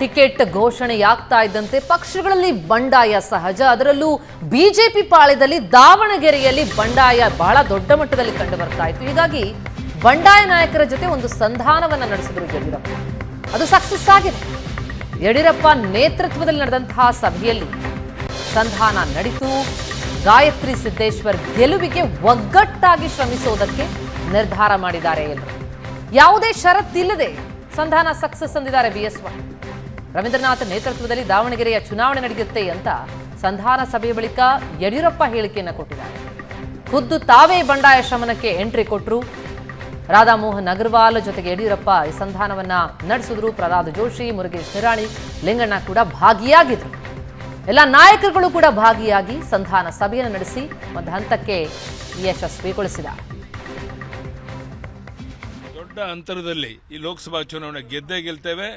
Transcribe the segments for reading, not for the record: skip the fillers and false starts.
Ticket ಘೋಷಣೆಯಾಗ್ತಾ ಇದ್ದಂತೆ ಪಕ್ಷಗಳಲ್ಲಿ ಬಂಡಾಯ ಸಹಜ. ಅದರಲ್ಲೂ ಬಿಜೆಪಿ ಪಾಳ್ಯದಲ್ಲಿ ದಾವಣಗೆರೆಯಲ್ಲಿ ಬಂಡಾಯ ಬಹಳ ದೊಡ್ಡ ಮಟ್ಟದಲ್ಲಿ ಕಂಡು ಬರ್ತಾ ಇತ್ತು. ಹೀಗಾಗಿ ಬಂಡಾಯ ನಾಯಕರ ಜೊತೆ ಒಂದು ಸಂಧಾನವನ್ನ ನಡೆಸಿದ್ರು ಯಡಿಯೂರಪ್ಪ. ಅದು ಸಕ್ಸಸ್ ಆಗಿದೆ. ಯಡಿಯೂರಪ್ಪ ನೇತೃತ್ವದಲ್ಲಿ ನಡೆದಂತಹ ಸಭೆಯಲ್ಲಿ ಸಂಧಾನ ನಡೆಯಿತು. ಗಾಯತ್ರಿ ಸಿದ್ದೇಶ್ವರ್ ಗೆಲುವಿಗೆ ಒಗ್ಗಟ್ಟಾಗಿ ಶ್ರಮಿಸುವುದಕ್ಕೆ ನಿರ್ಧಾರ ಮಾಡಿದ್ದಾರೆ. ಎಲ್ಲರೂ ಯಾವುದೇ ಷರತ್ತಿಲ್ಲದೆ ಸಂಧಾನ ಸಕ್ಸಸ್ ಅಂದಿದ್ದಾರೆ ಬಿಎಸ್ವೈ. ರವೀಂದ್ರನಾಥ್ ನೇತೃತ್ವದಲ್ಲಿ ದಾವಣಗೆರೆಯ ಚುನಾವಣೆ ನಡೆಯುತ್ತೆ ಅಂತ ಸಂಧಾನ ಸಭೆಯ ಬಳಿಕ ಯಡಿಯೂರಪ್ಪ ಹೇಳಿಕೆಯನ್ನು ಕೊಟ್ಟಿದ್ದಾರೆ. ಖುದ್ದು ತಾವೇ ಬಂಡಾಯ ಶಮನಕ್ಕೆ ಎಂಟ್ರಿ ಕೊಟ್ಟರು. ರಾಧಾಮೋಹನ್ ಅಗರ್ವಾಲ್ ಜೊತೆಗೆ ಯಡಿಯೂರಪ್ಪ ಈ ಸಂಧಾನವನ್ನ ನಡೆಸಿದ್ರು. ಪ್ರಹ್ಲಾದ್ ಜೋಶಿ, ಮುರುಗೇಶ್ ನಿರಾಣಿ, ಲಿಂಗಣ್ಣ ಕೂಡ ಭಾಗಿಯಾಗಿದ್ರು. ಎಲ್ಲ ನಾಯಕರುಗಳು ಕೂಡ ಭಾಗಿಯಾಗಿ ಸಂಧಾನ ಸಭೆಯನ್ನು ನಡೆಸಿ ಒಂದು ಹಂತಕ್ಕೆ ಯಶಸ್ವಿಗೊಳಿಸಿದ್ದಾರೆ. ದೊಡ್ಡ ಅಂತರದಲ್ಲಿ ಈ ಲೋಕಸಭಾ ಚುನಾವಣೆ ಗೆಲ್ತೇವೆ.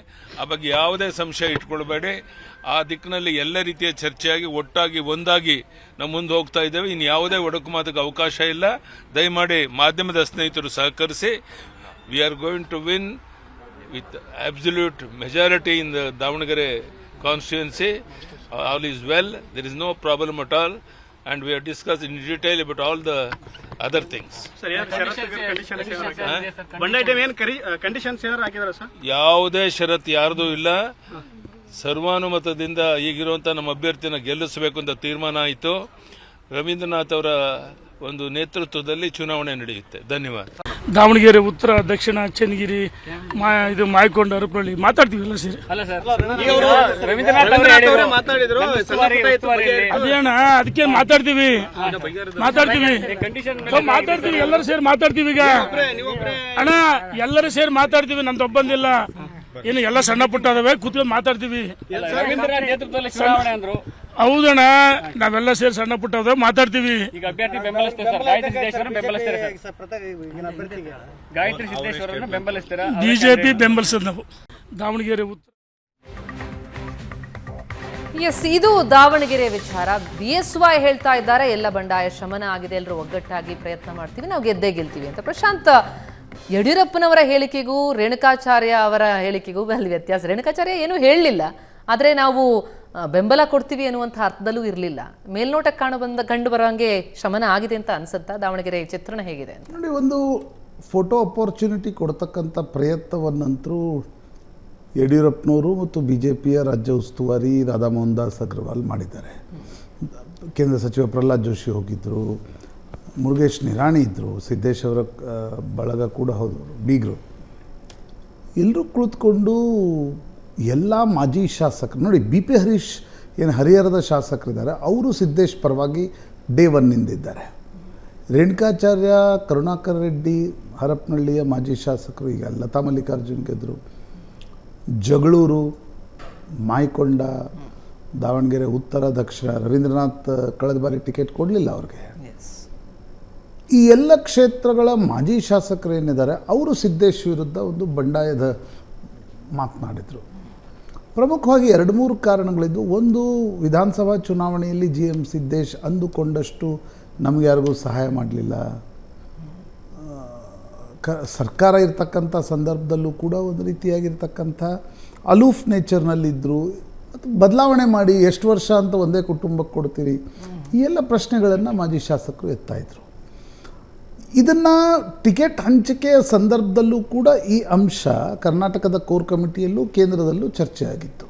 ಆ ಬಗ್ಗೆ ಯಾವುದೇ ಸಂಶಯ ಇಟ್ಕೊಳ್ಬೇಡಿ. ಆ ದಿಕ್ಕಿನಲ್ಲಿ ಎಲ್ಲ ರೀತಿಯ ಚರ್ಚೆಯಾಗಿ ಒಟ್ಟಾಗಿ ಒಂದಾಗಿ ನಾವು ಮುಂದೆ ಹೋಗ್ತಾ ಇದ್ದೇವೆ. ಇನ್ನು ಯಾವುದೇ ಒಡಕು ಮಾತಿಗೆ ಅವಕಾಶ ಇಲ್ಲ. ದಯಮಾಡಿ ಮಾಧ್ಯಮದ ಸ್ನೇಹಿತರು ಸಹಕರಿಸಿ. We are going to win with absolute majority in the Davanagere constituency. All is well. There is no problem at all. And we have discussed in detail about all the other things. ಯಾವುದೇ ಷರತ್ತು ಯಾರ್ದು ಇಲ್ಲ. ಸರ್ವಾನುಮತದಿಂದ ಈಗಿರುವಂತಹ ನಮ್ಮ ಅಭ್ಯರ್ಥಿನ ಗೆಲ್ಲಿಸಬೇಕು ಅಂತ ತೀರ್ಮಾನ ಆಯಿತು. ರವೀಂದ್ರನಾಥ್ ಅವರ ಒಂದು ನೇತೃತ್ವದಲ್ಲಿ ಚುನಾವಣೆ ನಡೆಯುತ್ತೆ. ಧನ್ಯವಾದ. ದಾವಣಗೆರೆ ಉತ್ತರ, ದಕ್ಷಿಣ, ಚನ್ನಗಿರಿ, ಇದು ಮಾಯಕೊಂಡ, ಹರಪನಹಳ್ಳಿ ಮಾತಾಡ್ತೀವಲ್ಲ ಸರ್. ಅದೇನ ಅದಕ್ಕೆ ಮಾತಾಡ್ತೀವಿ ಎಲ್ಲರೂ ಸೇರಿ ಮಾತಾಡ್ತೀವಿ. ಈಗ ಅಣ್ಣ ಎಲ್ಲರೂ ಸೇರಿ ಮಾತಾಡ್ತೀವಿ. ನಮ್ದೊಬ್ಬಂದಿಲ್ಲ, ಏನು ಎಲ್ಲ ಸಣ್ಣ ಪುಟ್ಟ ಅದಾವೆ, ಕೂತ್ಕೊಂಡು ಮಾತಾಡ್ತೀವಿ. ಹೌದಣ್ಣ, ನಾವೆಲ್ಲ ಸೇರಿ ಸಣ್ಣ ಪುಟ್ಟ ಅದಾವೆ, ಮಾತಾಡ್ತೀವಿ. ಬಿಜೆಪಿ ಬೆಂಬಲಿಸೋದು ನಾವು ದಾವಣಗೆರೆ ಉತ್ತರ. ಎಸ್, ಇದು ದಾವಣಗೆರೆ ವಿಚಾರ. ಬಿಎಸ್ವೈ ಹೇಳ್ತಾ ಇದ್ದಾರೆ ಎಲ್ಲ ಬಂಡಾಯ ಶಮನ ಆಗಿದೆ, ಎಲ್ಲರೂ ಒಗ್ಗಟ್ಟಾಗಿ ಪ್ರಯತ್ನ ಮಾಡ್ತೀವಿ, ನಾವು ಗೆದ್ದೇ ಗೆಲ್ತೀವಿ ಅಂತ. ಪ್ರಶಾಂತ್, ಯಡಿಯೂರಪ್ಪನವರ ಹೇಳಿಕೆಗೂ ರೇಣುಕಾಚಾರ್ಯ ಅವರ ಹೇಳಿಕೆಗೂ ಅಲ್ಲಿ ವ್ಯತ್ಯಾಸ. ರೇಣುಕಾಚಾರ್ಯ ಏನೂ ಹೇಳಲಿಲ್ಲ, ಆದರೆ ನಾವು ಬೆಂಬಲ ಕೊಡ್ತೀವಿ ಅನ್ನುವಂಥ ಅರ್ಥದಲ್ಲೂ ಇರಲಿಲ್ಲ. ಮೇಲ್ನೋಟಕ್ಕೆ ಕಂಡು ಬರೋಂಗೆ ಶಮನ ಆಗಿದೆ ಅಂತ ಅನ್ಸುತ್ತಾ? ದಾವಣಗೆರೆ ಚಿತ್ರಣ ಹೇಗಿದೆ ಅಂತ ನೋಡಿ. ಒಂದು ಫೋಟೋ ಅಪರ್ಚುನಿಟಿ ಕೊಡ್ತಕ್ಕಂಥ ಪ್ರಯತ್ನವನ್ನಂತರೂ ಯಡಿಯೂರಪ್ಪನವರು ಮತ್ತು ಬಿ ಜೆ ಪಿಯ ರಾಜ್ಯ ಉಸ್ತುವಾರಿ ರಾಧಾಮೋಹನ್ ದಾಸ್ ಅಗರ್ವಾಲ್ ಮಾಡಿದ್ದಾರೆ. ಕೇಂದ್ರ ಸಚಿವ ಪ್ರಹ್ಲಾದ್ ಜೋಶಿ ಹೋಗಿದ್ದರು, ಮುರುಗೇಶ್ ನಿರಾಣಿ ಇದ್ದರು, ಸಿದ್ದೇಶ್ ಅವರ ಬಳಗ ಕೂಡ ಹೌದು, ಬೀಗರು. ಎಲ್ಲರೂ ಕುಳಿತುಕೊಂಡು ಎಲ್ಲ ಮಾಜಿ ಶಾಸಕರು ನೋಡಿ, ಬಿ ಪಿ ಹರೀಶ್ ಏನು ಹರಿಹರದ ಶಾಸಕರಿದ್ದಾರೆ, ಅವರು ಸಿದ್ದೇಶ್ ಪರವಾಗಿ ಡೇ ಒನ್ನಿಂದಿದ್ದಾರೆ. ರೇಣುಕಾಚಾರ್ಯ, ಕರುಣಾಕರ್ ರೆಡ್ಡಿ, ಹರಪನಹಳ್ಳಿಯ ಮಾಜಿ ಶಾಸಕರು, ಈಗ ಲತಾ ಮಲ್ಲಿಕಾರ್ಜುನ್ ಗೆದ್ದರು. ಜಗಳೂರು, ಮಾಯಕೊಂಡ, ದಾವಣಗೆರೆ ಉತ್ತರ, ದಕ್ಷಿಣ, ರವೀಂದ್ರನಾಥ್ ಕಳೆದ ಬಾರಿ ಟಿಕೆಟ್ ಕೊಡಲಿಲ್ಲ ಅವ್ರಿಗೆ. ಈ ಎಲ್ಲ ಕ್ಷೇತ್ರಗಳ ಮಾಜಿ ಶಾಸಕರು ಏನಿದ್ದಾರೆ ಅವರು ಸಿದ್ದೇಶ್ ವಿರುದ್ಧ ಒಂದು ಬಂಡಾಯದ ಮಾತನಾಡಿದರು. ಪ್ರಮುಖವಾಗಿ 2-3 ಕಾರಣಗಳಿದ್ದು. ಒಂದು, ವಿಧಾನಸಭಾ ಚುನಾವಣೆಯಲ್ಲಿ GM ಸಿದ್ದೇಶ್ ಅಂದುಕೊಂಡಷ್ಟು ನಮಗೆ ಯಾರಿಗೂ ಸಹಾಯ ಮಾಡಲಿಲ್ಲ. ಸರ್ಕಾರ ಇರ್ತಕ್ಕಂಥ ಸಂದರ್ಭದಲ್ಲೂ ಕೂಡ ಒಂದು ರೀತಿಯಾಗಿರ್ತಕ್ಕಂಥ ಅಲೂಫ್ ನೇಚರ್ನಲ್ಲಿದ್ದರು. ಬದಲಾವಣೆ ಮಾಡಿ ಎಷ್ಟು ವರ್ಷ ಅಂತ ಒಂದೇ ಕುಟುಂಬಕ್ಕೆ ಕೊಡ್ತೀರಿ, ಈ ಎಲ್ಲ ಪ್ರಶ್ನೆಗಳನ್ನು ಮಾಜಿ ಶಾಸಕರು ಎತ್ತಾಯಿದ್ರು. ಇದನ್ನು ಟಿಕೆಟ್ ಹಂಚಿಕೆಯ ಸಂದರ್ಭದಲ್ಲೂ ಕೂಡ ಈ ಅಂಶ ಕರ್ನಾಟಕದ ಕೋರ್ ಕಮಿಟಿಯಲ್ಲೂ ಕೇಂದ್ರದಲ್ಲೂ ಚರ್ಚೆ ಆಗಿತ್ತು.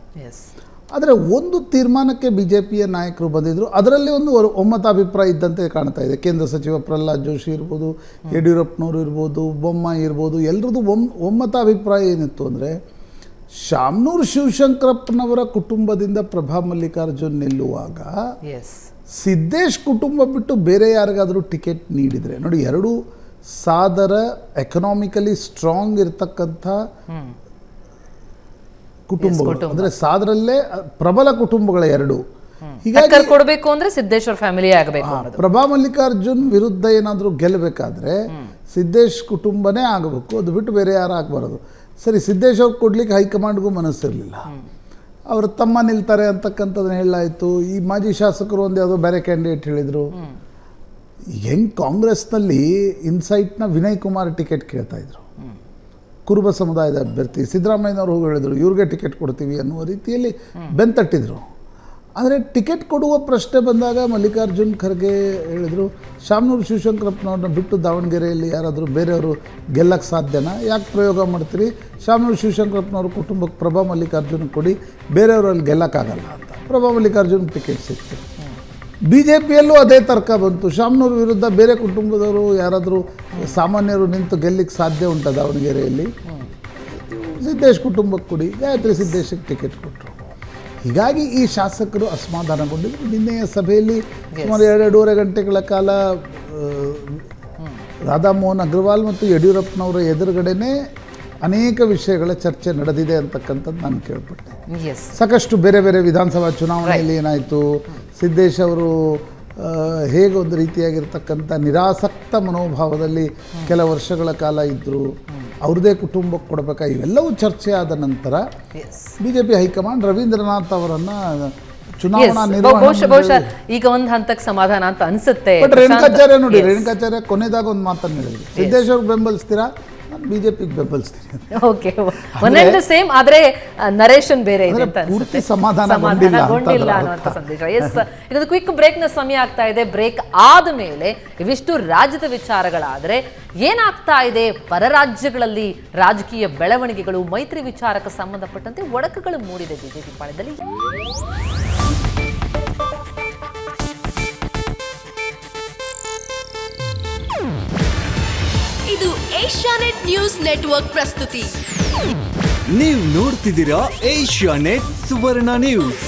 ಆದರೆ ಒಂದು ತೀರ್ಮಾನಕ್ಕೆ ಬಿ ಜೆ ಪಿಯ ನಾಯಕರು ಬಂದಿದ್ದರು. ಅದರಲ್ಲಿ ಒಂದು ಒಮ್ಮತಾಭಿಪ್ರಾಯ ಇದ್ದಂತೆ ಕಾಣ್ತಾ ಇದೆ. ಕೇಂದ್ರ ಸಚಿವ ಪ್ರಹ್ಲಾದ್ ಜೋಶಿ ಇರ್ಬೋದು, ಯಡಿಯೂರಪ್ಪನವರು ಇರ್ಬೋದು, ಬೊಮ್ಮಾಯಿ ಇರ್ಬೋದು, ಎಲ್ಲರದ್ದು ಒಮ್ಮತಾಭಿಪ್ರಾಯ ಏನಿತ್ತು ಅಂದರೆ, ಶಾಮನೂರು ಶಿವಶಂಕರಪ್ಪನವರ ಕುಟುಂಬದಿಂದ ಪ್ರಭಾ ಮಲ್ಲಿಕಾರ್ಜುನ್ ನಿಲ್ಲುವಾಗ ಸಿದ್ದೇಶ್ ಕುಟುಂಬ ಬಿಟ್ಟು ಬೇರೆ ಯಾರಿಗಾದರೂ ಟಿಕೆಟ್ ನೀಡಿದರೆ ನೋಡಿ, ಎರಡು ಸಾದರ ಎಕನಾಮಿಕಲಿ ಸ್ಟ್ರಾಂಗ್ ಇರತಕ್ಕಂಥ ಕುಟುಂಬಗಳು, ಅಂದರೆ ಸಾದರಲ್ಲೇ ಪ್ರಬಲ ಕುಟುಂಬಗಳ ಎರಡು. ಹೀಗಾಗಿ ಕೊಡಬೇಕು ಅಂದ್ರೆ ಸಿದ್ದೇಶ್ವರ ಫ್ಯಾಮಿಲಿ ಆಗಬೇಕು. ಪ್ರಭಾ ಮಲ್ಲಿಕಾರ್ಜುನ್ ವಿರುದ್ಧ ಏನಾದರೂ ಗೆಲ್ಲಬೇಕಾದ್ರೆ ಸಿದ್ದೇಶ್ ಕುಟುಂಬನೇ ಆಗಬೇಕು, ಅದು ಬಿಟ್ಟು ಬೇರೆ ಯಾರು ಆಗಬಾರದು. ಸರಿ, ಸಿದ್ದೇಶ್ ಅವ್ರು ಕೊಡ್ಲಿಕ್ಕೆ ಹೈಕಮಾಂಡ್ಗೂ ಮನಸ್ಸಿರಲಿಲ್ಲ. ಅವರು ತಮ್ಮ ನಿಲ್ತಾರೆ ಅಂತಕ್ಕಂಥದ್ದನ್ನ ಹೇಳಾಯಿತು. ಈ ಮಾಜಿ ಶಾಸಕರು ಒಂದು ಯಾವುದೋ ಬೇರೆ ಕ್ಯಾಂಡಿಡೇಟ್ ಹೇಳಿದರು. ಹೆಂಗೆ ಕಾಂಗ್ರೆಸ್ನಲ್ಲಿ ಇನ್ಸೈಟ್ನ ವಿನಯ್ ಕುಮಾರ್ ಟಿಕೆಟ್ ಕೇಳ್ತಾಯಿದ್ರು, ಕುರುಬ ಸಮುದಾಯದ ಅಭ್ಯರ್ಥಿ ಸಿದ್ದರಾಮಯ್ಯನವರು ಹೋಗಿ ಹೇಳಿದರು ಇವ್ರಿಗೆ ಟಿಕೆಟ್ ಕೊಡ್ತೀವಿ ಅನ್ನುವ ರೀತಿಯಲ್ಲಿ ಬೆಂತಟ್ಟಿದ್ರು. ಆದರೆ ಟಿಕೆಟ್ ಕೊಡುವ ಪ್ರಶ್ನೆ ಬಂದಾಗ ಮಲ್ಲಿಕಾರ್ಜುನ್ ಖರ್ಗೆ ಹೇಳಿದರು, ಶಾಮನೂರು ಶಿವಶಂಕರಪ್ಪನವ್ರನ್ನ ಬಿಟ್ಟು ದಾವಣಗೆರೆಯಲ್ಲಿ ಯಾರಾದರೂ ಬೇರೆಯವರು ಗೆಲ್ಲಕ್ಕೆ ಸಾಧ್ಯನಾ, ಯಾಕೆ ಪ್ರಯೋಗ ಮಾಡ್ತೀರಿ, ಶಾಮನೂರು ಶಿವಶಂಕರಪ್ಪನವ್ರ ಕುಟುಂಬಕ್ಕೆ ಪ್ರಭಾ ಮಲ್ಲಿಕಾರ್ಜುನ್ ಕೊಡಿ, ಬೇರೆಯವರಲ್ಲಿ ಗೆಲ್ಲಕ್ಕಾಗಲ್ಲ ಅಂತ ಪ್ರಭಾ ಮಲ್ಲಿಕಾರ್ಜುನ್ ಟಿಕೆಟ್ ಸಿಕ್ತು. BJPಯಲ್ಲೂ ಅದೇ ತರ್ಕ ಬಂತು, ಶಾಮನೂರು ವಿರುದ್ಧ ಬೇರೆ ಕುಟುಂಬದವರು ಯಾರಾದರೂ ಸಾಮಾನ್ಯರು ನಿಂತು ಗೆಲ್ಲಿಕ್ಕೆ ಸಾಧ್ಯ ಉಂಟ ದಾವಣಗೆರೆಯಲ್ಲಿ, ಸಿದ್ದೇಶ್ ಕುಟುಂಬಕ್ಕೆ ಕೊಡಿ, ಗಾಯತ್ರಿ ಸಿದ್ದೇಶಕ್ಕೆ ಟಿಕೆಟ್ ಕೊಟ್ಟರು. ಹೀಗಾಗಿ ಈ ಶಾಸಕರು ಅಸಮಾಧಾನಗೊಂಡಿದ್ದರು. ನಿನ್ನೆಯ ಸಭೆಯಲ್ಲಿ ಸುಮಾರು 2.5 ಗಂಟೆಗಳ ಕಾಲ ರಾಧಾಮೋಹನ್ ಅಗ್ರವಾಲ್ ಮತ್ತು ಯಡಿಯೂರಪ್ಪನವರ ಎದುರುಗಡೆನೇ ಅನೇಕ ವಿಷಯಗಳ ಚರ್ಚೆ ನಡೆದಿದೆ ಅಂತಕ್ಕಂಥದ್ದು ನಾನು ಕೇಳ್ಪಟ್ಟೆ. ಸಾಕಷ್ಟು ಬೇರೆ ಬೇರೆ ವಿಧಾನಸಭಾ ಚುನಾವಣೆಯಲ್ಲಿ ಏನಾಯಿತು, ಸಿದ್ದೇಶ್ ಅವರು ಹೇಗೆ ಒಂದು ರೀತಿಯಾಗಿರ್ತಕ್ಕಂಥ ನಿರಾಸಕ್ತ ಮನೋಭಾವದಲ್ಲಿ ಕೆಲ ವರ್ಷಗಳ ಕಾಲ ಇದ್ದರು, ಅವ್ರದ್ದೇ ಕುಟುಂಬಕ್ಕೆ ಕೊಡಬೇಕಾ, ಇವೆಲ್ಲವೂ ಚರ್ಚೆ ಆದ ನಂತರ BJP ಹೈಕಮಾಂಡ್ ರವೀಂದ್ರನಾಥ್ ಅವರನ್ನು ಚುನಾವಣಾ ಬಹುಶಃ ಈಗ ಒಂದು ಹಂತಕ್ಕೆ ಸಮಾಧಾನ ಅಂತ ಅನ್ಸುತ್ತೆ. ಬಟ್ ರೇಣುಕಾಚಾರ್ಯ ನೋಡಿ, ರೇಣುಕಾಚಾರ್ಯ ಕೊನೆದಾಗ ಒಂದು ಮಾತನ್ನು ಹೇಳಿದ್ರು, ಸಿದ್ದೇಶ್ ಅವ್ರಿಗೆ ಬೆಂಬಲಿಸ್ತೀರಾ, ನಾನು BJPಗೆ ಬೆಂಬಲಿಸ್ತೀನಿ. ಓಕೆ, ಒನ್ ಅಂಡ್ ಸೇಮ್, ಆದ್ರೆ ನರೇಶನ್ ಬೇರೆ ಇದೆ ಅಂತ ಪೂರ್ತಿ ಸಮಾಧಾನಗೊಂಡಿಲ್ಲ ಅನ್ನುವಂಥ ಸಂದೇಶ. ಎಸ್, ಇದೊಂದು ಕ್ವಿಕ್ ಬ್ರೇಕ್ನ ಸಮಯ ಆಗ್ತಾ ಇದೆ. ಬ್ರೇಕ್ ಆದಮೇಲೆ ಇವಿಷ್ಟು ರಾಜ್ಯದ ವಿಚಾರಗಳಾದ್ರೆ ಏನಾಗ್ತಾ ಇದೆ ಪರ ರಾಜ್ಯಗಳಲ್ಲಿ, ರಾಜಕೀಯ ಬೆಳವಣಿಗೆಗಳು, ಮೈತ್ರಿ ವಿಚಾರಕ್ಕೆ ಸಂಬಂಧಪಟ್ಟಂತೆ ಒಡಕುಗಳು ಮೂಡಿದೆ ಬಿಜೆಪಿ ಪಾಳ್ಯದಲ್ಲಿ. ಇದು ಏಷ್ಯಾನೆಟ್ ನ್ಯೂಸ್ ನೆಟ್ವರ್ಕ್ ಪ್ರಸ್ತುತಿ. ನೀವು ನೋಡ್ತಿದ್ದೀರಾ ಏಷ್ಯಾನೆಟ್ ಸುವರ್ಣ ನ್ಯೂಸ್.